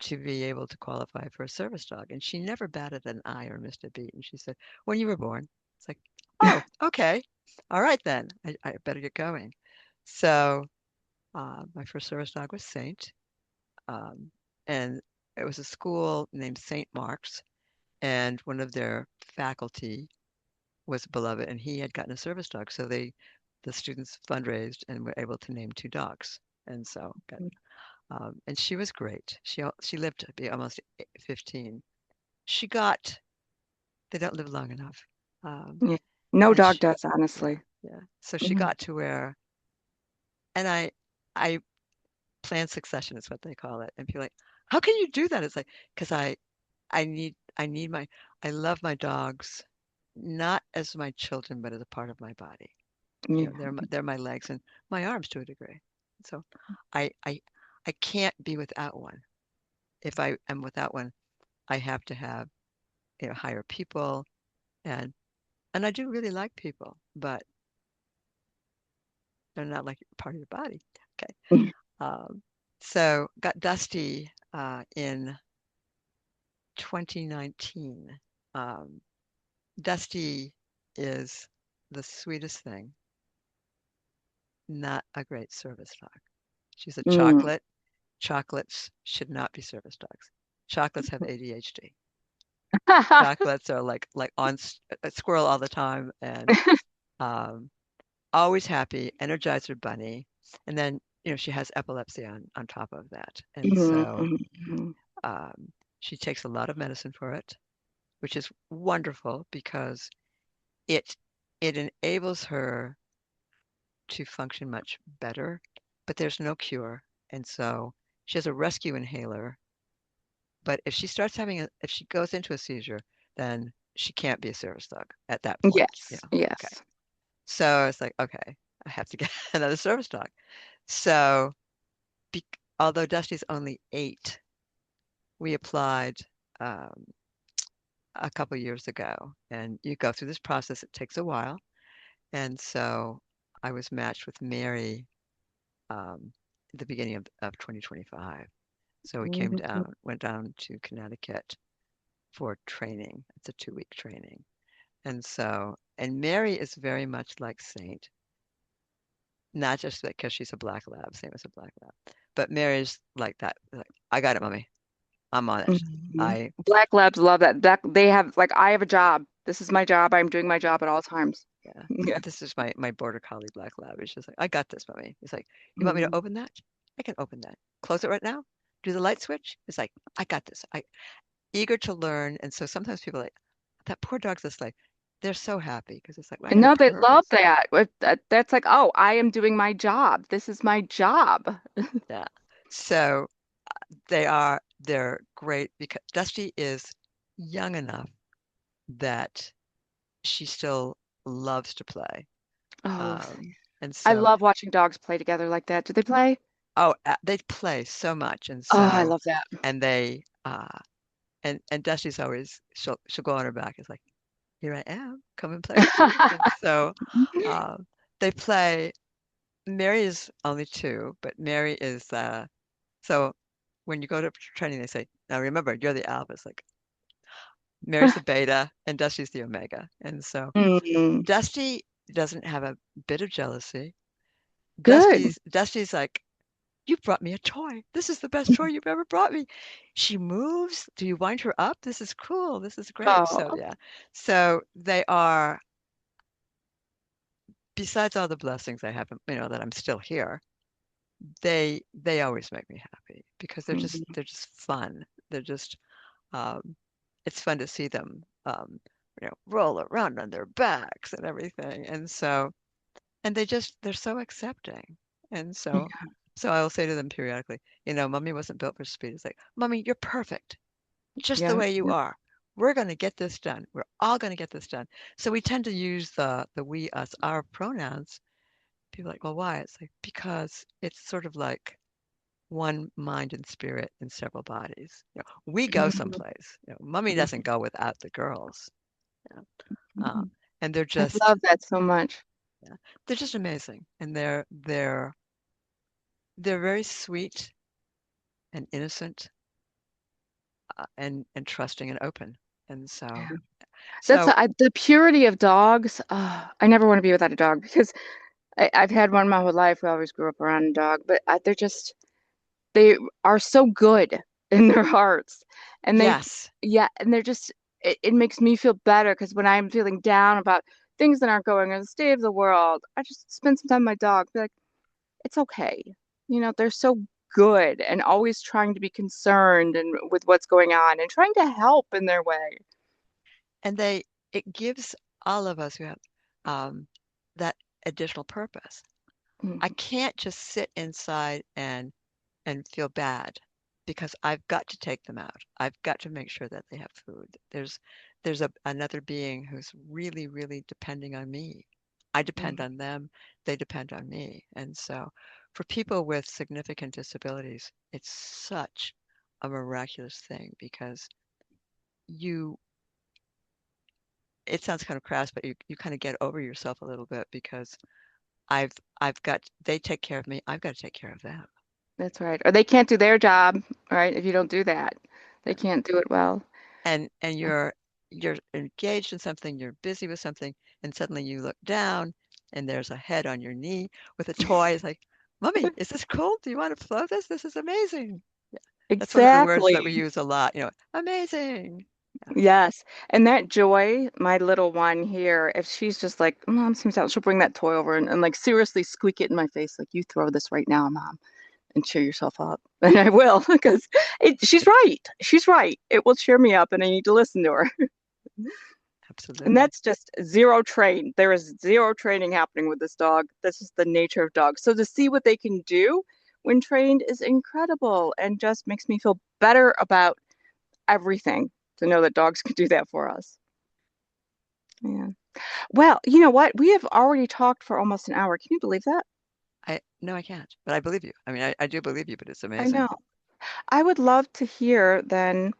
to be able to qualify for a service dog? And she never batted an eye or missed a beat. And she said, when you were born. It's like, oh, okay. All right, then. I better get going. So my first service dog was Saint. Um, and it was a school named St. Mark's. And one of their faculty was beloved, and he had gotten a service dog. So the students fundraised and were able to name two dogs. And so got and she was great. She lived to be almost 15. She got they don't live long enough. Um, Yeah. No and dog she, does, yeah, honestly. yeah. So she Mhm. got to where, and I plan succession is what they call it. And people are like, how can you do that? It's like, because I need I love my dogs, not as my children, but as a part of my body. Yeah. They're my legs and my arms to a degree. So I, I, I can't be without one. If I am without one, I have to have, hire people and and I do really like people, but they're not like part of your body. Okay. Um, so got Dusty in 2019. Um, Dusty is the sweetest thing, not a great service dog. She's a Mm. chocolate. Chocolates should not be service dogs. Chocolates have ADHD. Chocolates are like on a squirrel all the time and um, always happy, Energizer bunny, and then she has epilepsy on top of that, and Mhm, so mhm, mhm. um, she takes a lot of medicine for it, which is wonderful because it it enables her to function much better, but there's no cure, and so she has a rescue inhaler. But if she goes into a seizure, then she can't be a service dog at that point. Yes, Okay. yes. So it's like, okay, I have to get another service dog. So be, although Dusty's only 8, we applied um, a couple years ago, and you go through this process. It takes a while, and so I was matched with Mary at the beginning of 2025. So we Mhm. went down to Connecticut for training. It's a 2-week training, and Mary is very much like Saint, not just because she's a black lab, same as a black lab, but Mary's like that. Like, I got it, mommy. I'm on it. Mhm. I Black labs love that. They have like I have a job. This is my job. I'm doing my job at all times. Yeah. Yeah. This is my border collie black lab. He's just like, I got this, mommy. He's like, you want me to Mm. open that? I can open that. Close it right now. Do the light switch. It's like, I got this. I eager to learn. And so sometimes people are like, that poor dog's just like, they're so happy because it's like, well, I And got a no, they love purpose. that. That's like, oh, I am doing my job. This is my job. Yeah. So they're great because Dusty is young enough that she still loves to play. Oh, Um, and I so, love watching dogs play together like that. Do they play? oh, they play so much. And Oh, I so, love that. and they, and Dusty's always, she'll go on her back. It's like, here I am, come and play with me. And so, um, they play. Mary is only 2, but Mary is, so when you go to training, they say, now remember, you're the alpha. It's like, Mary's the beta and Dusty's the omega. And so Mm, Dusty doesn't have a bit of jealousy. good. Dusty's like, you brought me a toy. This is the best toy you've ever brought me. She moves. Do you wind her up? This is cool. This is great. So Oh, yeah. So they are, besides all the blessings I have, that I'm still here, they always make me happy because mhm, they're just fun. They're just um it's fun to see them roll around on their backs and everything. And so and they're so accepting. And so yeah, I will say to them periodically, mommy wasn't built for speed. It's like, mommy, you're perfect, just the yeah, way you yeah, are. We're going to get this done. We're all going to get this done. So we tend to use the we, us, our pronouns. People are like, well, why? It's like, because it's sort of like one mind and spirit in several bodies. We go mhm, someplace. Mommy doesn't mhm, go without the girls. You know, uh, mhm. and I love that so much. yeah, they're just amazing, and they're very sweet and innocent, and trusting and open. And so Yeah. That's so the purity of dogs. I never want to be without a dog because I've had one my whole life. We always grew up around a dog, but they are so good in their hearts, and yes, yeah, and they're just it makes me feel better because when I'm feeling down about things that aren't going in the state of the world, I just spend some time with my dog. Be like, it's okay. They're so good and always trying to be concerned and with what's going on and trying to help in their way. and it gives all of us who have um, that additional purpose. I Mhm, can't just sit inside and feel bad because I've got to take them out. I've got to make sure that they have food. There's another being who's really, really depending on me. I depend mhm. on them, they depend on me. And so for people with significant disabilities, it's such a miraculous thing because you it sounds kind of crass, but you kind of get over yourself a little bit because I've got they take care of me, I've got to take care of them. That's right. Or they can't do their job, right? If you don't do that, they can't do it well. And you're engaged in something, you're busy with something, and suddenly you look down and there's a head on your knee with a toy. It's like, Mommy, is this cool? Do you want to flow this? This is amazing. Yeah. That's one of the words that we Exactly. use a lot, amazing. Yeah, Yes. And that Joy, my little one here, if she's just like, Mom seems out, she'll bring that toy over and like seriously squeak it in my face, like, you throw this right now, Mom, and cheer yourself up. And I will, because she's right. She's right. It will cheer me up, and I need to listen to her. And absolutely. that's just zero train. There is zero training happening with this dog. That's just the nature of dogs. So to see what they can do when trained is incredible and just makes me feel better about everything to know that dogs can do that for us. Yeah. Well, you know what? We have already talked for almost an hour. Can you believe that? I No, I can't, but I believe you. I mean, I do believe you, but it's I amazing. know. I would love to hear then,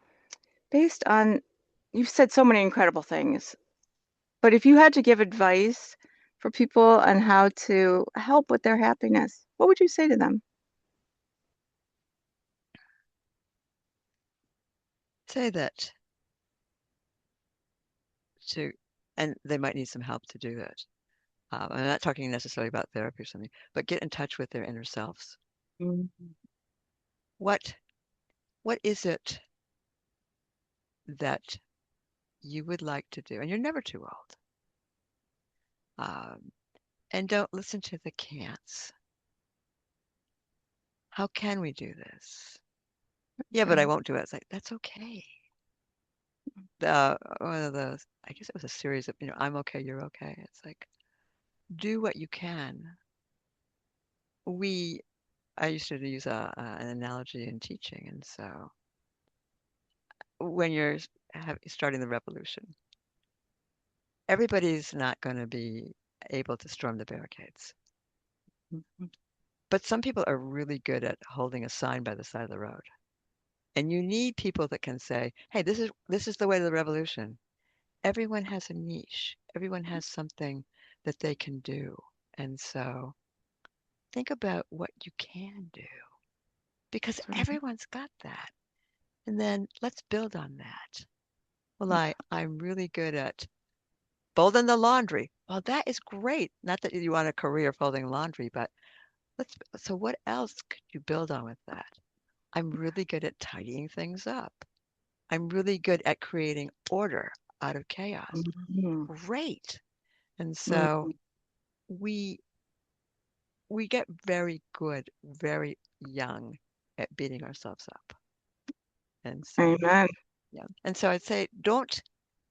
based on you've said so many incredible things, but if you had to give advice for people on how to help with their happiness, what would you say to them? Say that to, and they might need some help to do that. I'm not talking necessarily about therapy or something, but get in touch with their inner selves. Mm. What what is it that you would like to do? And you're never too old. Um, and don't listen to the can'ts. How can we do this? Yeah, but I Right. won't do it. It's like, that's okay. One of the, I guess it was a series of, I'm okay, you're okay. It's like, do what you can. We, I used to use an analogy in teaching. And so when you're starting the revolution, everybody's not going to be able to storm the barricades. Mhm. But some people are really good at holding a sign by the side of the road. And you need people that can say, "Hey, this is the way to the revolution." Everyone has a niche. Everyone has something that they can do. And so think about what you can do because That's right. everyone's got that. And then let's build on that. Well, I'm really good at folding the laundry. Well, that is great. Not that you want a career folding laundry, but so what else could you build on with that? I'm really good at tidying things up. I'm really good at creating order out of chaos. Mhm. Great. And so Mhm. we we get very good very young at beating ourselves up. And so, Amen. yeah. And so I'd say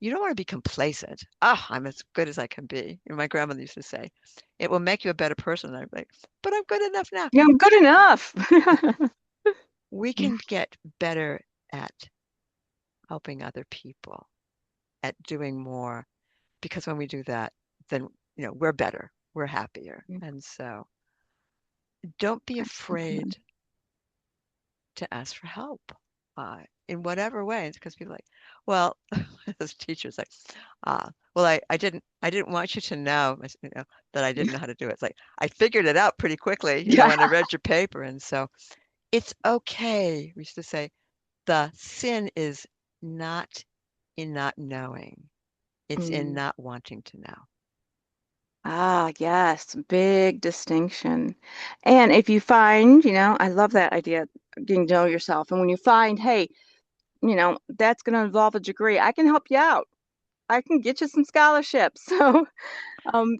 you don't want to be complacent. Oh, I'm as good as I can be. And my grandmother used to say, it will make you a better person. And I'm like, but I'm good enough now. Yeah, I'm good enough. We can get better at helping other people, at doing more, because when we do that, then, we're better, we're happier. And so don't be afraid to ask for help in whatever way. Because people are like, well, as teachers, like, well, I didn't want you to know, that I didn't know how to do it. It's like I figured it out pretty quickly, Yeah. when I read your paper, and so it's okay. We used to say the sin is not in not knowing; it's in Mm. not wanting to know. Ah, yes, big distinction. And if you find, I love that idea, getting to know yourself. And when you find, hey, that's going to involve a degree, I can help you out. I can get you some scholarships. So,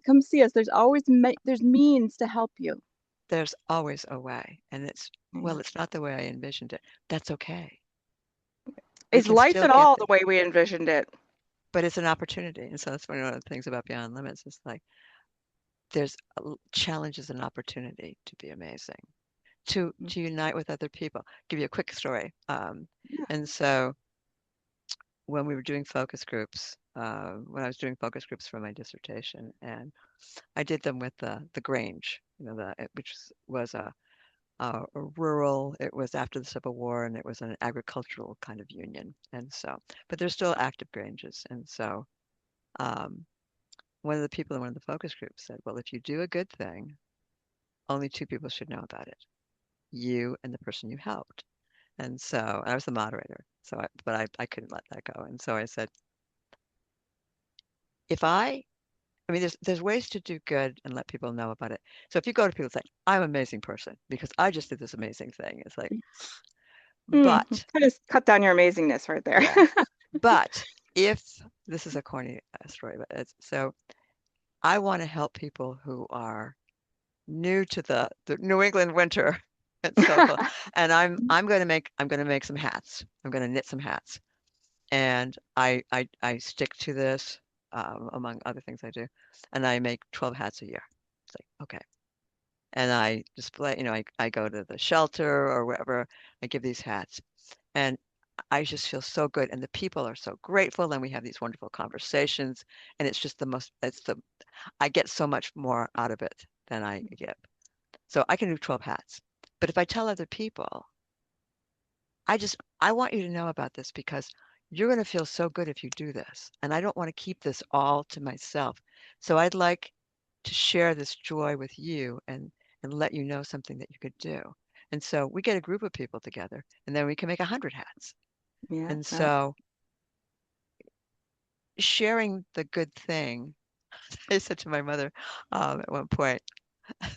come see us. There's always there's means to help you. There's always a way, and well, Yeah. it's not the way I envisioned it. That's okay. We Is can life still at get all there. the way we envisioned it? But it's an opportunity. And so that's one of the things about Beyond Limits is like there's challenges and opportunity to be amazing, Mm. to unite with other people. Give you a quick story. Yeah. And so when we were doing focus groups, when I was doing focus groups for my dissertation, and I did them with the Grange, which was a rural. It was after the Civil War, and it was an agricultural kind of union. And so, but there's still active Granges, and so. Um, One of the people in one of the focus groups said, well, if you do a good thing, only two people should know about it, you and the person you helped. And so I was the moderator, but I couldn't let that go. And so I said, if I mean, there's ways to do good and let people know about it. So if you go to people and say, I'm an amazing person because I just did this amazing thing, it's like, but Kind of cut down your amazingness right there. yeah, but if this is a corny story, but it's so I want to help people who are new to the New England winter. It's so cold. And I'm gonna make some hats. I'm gonna knit some hats. And I stick to this, among other things I do. And I make 12 hats a year. It's like, okay. And I display, I go to the shelter or wherever, I give these hats. And I just feel so good. And the people are so grateful. And we have these wonderful conversations. And it's just I get so much more out of it than I give. So I can do 12 hats. But if I tell other people, I want you to know about this because you're going to feel so good if you do this. And I don't want to keep this all to myself. So I'd like to share this joy with you and let you know something that you could do. And so we get a group of people together and then we can make 100 hats. Yeah, And that, so sharing the good thing, I said to my mother at one point,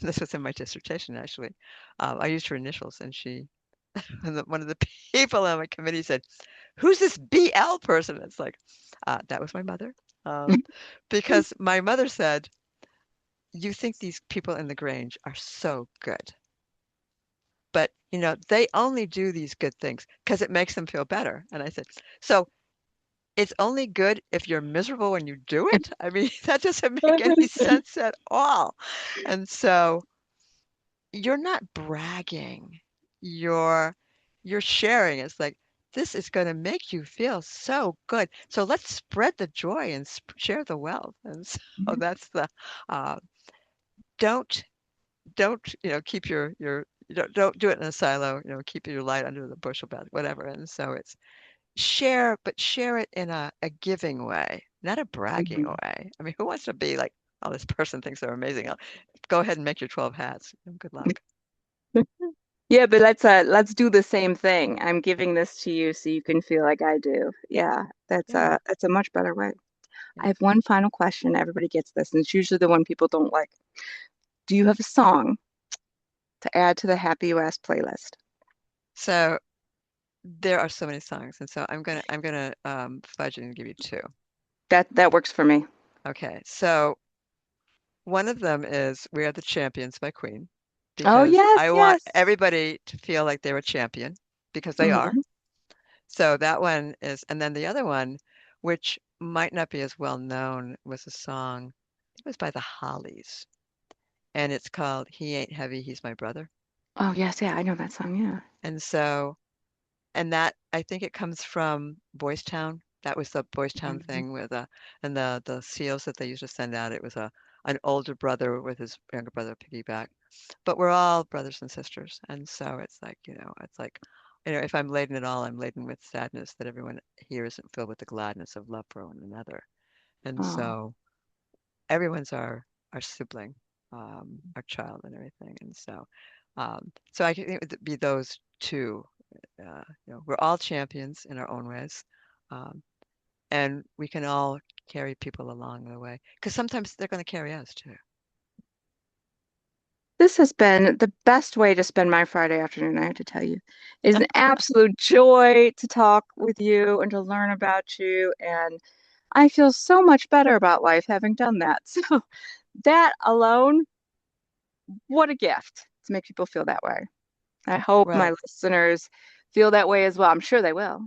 this was in my dissertation actually. I used her initials and one of the people on my committee said, "Who's this BL person?" It's like, that was my mother. Um, because my mother said, you think these people in the Grange are so good, but they only do these good things because it makes them feel better. And I said, so it's only good if you're miserable when you do it? I mean, that doesn't make any sense at all. And so you're not bragging. You're you're sharing. It's like this is going to make you feel so good. So let's spread the joy and share the wealth. And so that's the uh, don't don't keep your don't do it in a silo. Keep your light under the bushel basket, whatever. And so it's share, but share it in a giving way, not a bragging Mhm. way. I mean, who wants to be like, oh, this person thinks they're amazing. Go ahead and make your 12 hats. Good luck. Yeah, but let's do the same thing. I'm giving this to you so you can feel like I do. Yeah, Yeah, that's a much better way. I yeah. have one final question. Everybody gets this, and it's usually the one people don't like. Do you have a song to add to the Happy US playlist? So there are so many songs, and so I'm gonna fudge it and give you two. That works for me. Okay, so one of them is "We Are the Champions" by Queen, Oh, because yes, I want yes. everybody to feel like they're a champion because they are. Hmm. So that one is, and then the other one, which might not be as well known, was a song. It was by the Hollies, and it's called "He Ain't Heavy, He's My Brother." Oh, yes, yeah, I know that song. Yeah. And so And that I think it comes from Boys Town. That was the Boys Town Mhm. thing with and the seals that they used to send out. It was an older brother with his younger brother piggyback. But we're all brothers and sisters. And so it's like, it's like, if I'm laden at all, I'm laden with sadness that everyone here isn't filled with the gladness of love for one another. And Oh, so everyone's our sibling, our child and everything. And so I think it would be those two. We're all champions in our own ways, um, and we can all carry people along the way because sometimes they're going to carry us too. this has been the best way to spend my Friday afternoon, I have to tell you. It is an absolute joy to talk with you and to learn about you. And I feel so much better about life having done that. So that alone, what a gift to make people feel that way. I hope my Right. listeners feel that way as well. I'm sure they will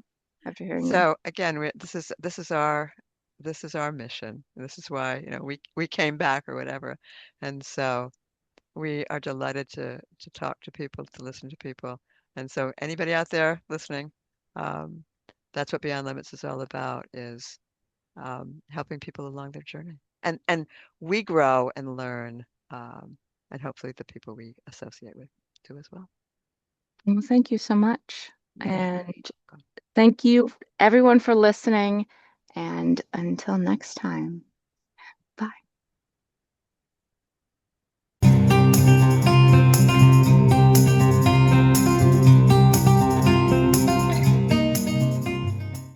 after hearing you. So again, this is our mission. This is why we came back or whatever, and so we are delighted to talk to people, to listen to people. And so anybody out there listening, um, that's what Beyond Limits is all about, is helping people along their journey. And we grow and learn, and hopefully the people we associate with do as well. Well, thank you so much. You're And welcome. thank you, everyone, for listening. And until next time.